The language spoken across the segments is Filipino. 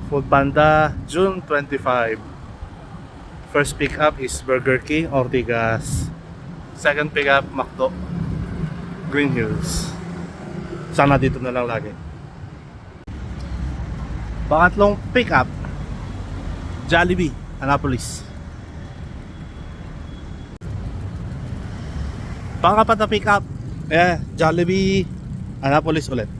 Food Panda, June 25. First pick up is Burger King, Ortigas. Second pick up, McDo, Green Hills. Sana dito na lang lagi. Pangatlong pick up, Jollibee, Annapolis. Pangapat na pick up, Jollibee, Annapolis ulit.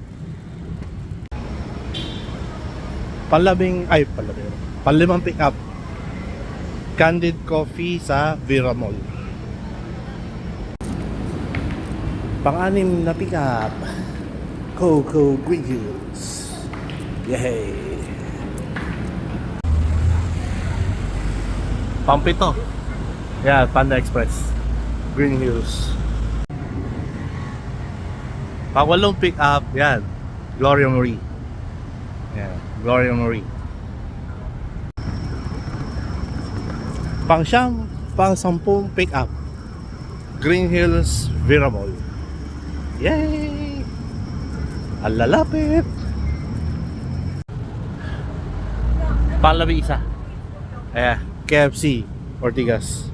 Panlimang pick up, Candid Coffee sa Vera Mall. Pang-anim na pick up, Coco Green Hills. Yay! Pang-pito, Panda Express, Green Hills. Pang-walong pick up, Gloria Marie. Gloria Marie. Pang-siyam, pang-sampung pick up, Green Hills, Vera Mall. Yay! Ang lalapit. Pang-labing isa, KFC, Ortigas.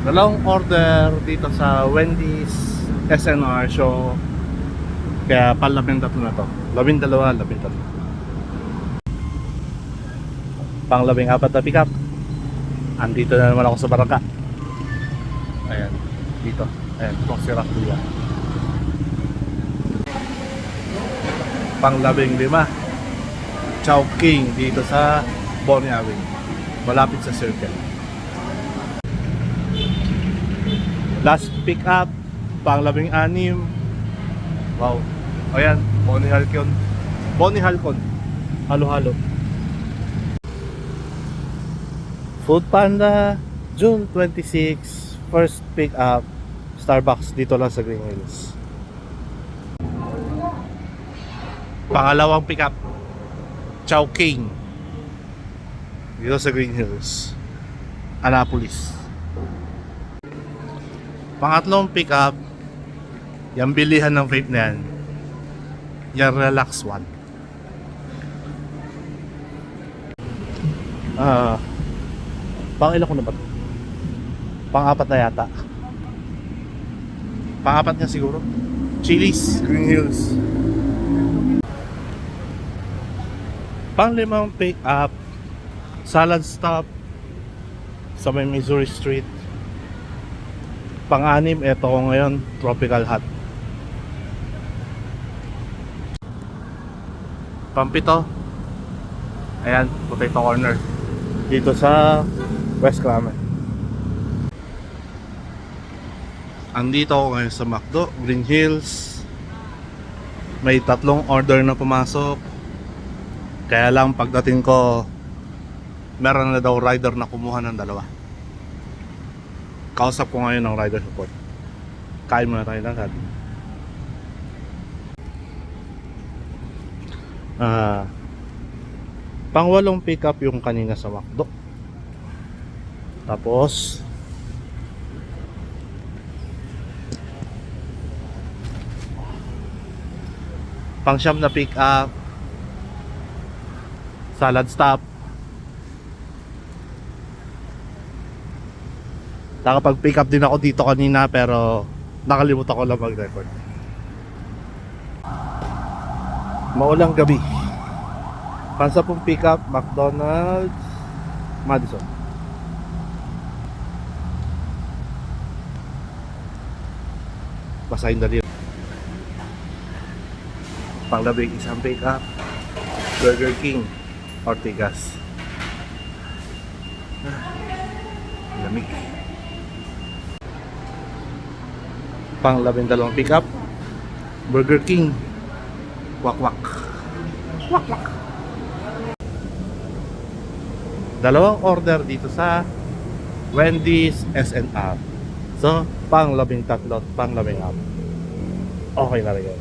Dalawang order dito sa Wendy's SNR show. Kaya pang-labing tatlo na to. 12, 13. Pang-labing apat na pick up. Andito na naman ako sa Barangka. Ayan, dito. Ayan, itong si Rakuya. Pang-labing lima, Chowking dito sa Bonnie Avenue, malapit sa Circle. Last pick up, pang-labing anim. Wow. Ayan, Bonnie Halcon. Halo-halo. Food Panda, June 26. First pick up, Starbucks dito lang sa Green Hills. Pangalawang pick up, Chowking dito sa Green Hills, Annapolis. Pangatlong pick up, yung bilihan ng vape na yan, yung Relax One. Pang-ilan ko na ba ito? Pang-apat na yata. Pang-apat nga siguro. Chili's, Green Hills. Pang-limang pick up, Salad Stop sa may Missouri Street. Pang-anim, eto ko ngayon, Tropical Hut. Pang-pito, ayan, Potato Corner dito sa West Clement. Andito ako ngayon sa McDo, Green Hills. May 3 order na pumasok. Kaya lang pagdating ko, meron na daw rider na kumuha ng 2. Kausap ko ngayon ng rider support. Kain muna tayo lang natin. Pang-8 pick up yung kanina sa McDo. Tapos pang-9 na pick up, Salad Stop. Nakapag-pick up din ako dito kanina pero nakalimutan ko lang mag-record. Maulang gabi. Pang-10 pick up, McDonald's, Madison. Basahin dali. Pang-labing isang pick up, Burger King, Ortigas. Lamig. Pang-labing 2 pick up, Burger King, Wakwak. Wakwak. 2 order dito sa Wendy's SNR. So, pang-labing 3, pang-labing 4. Okay na rin yun.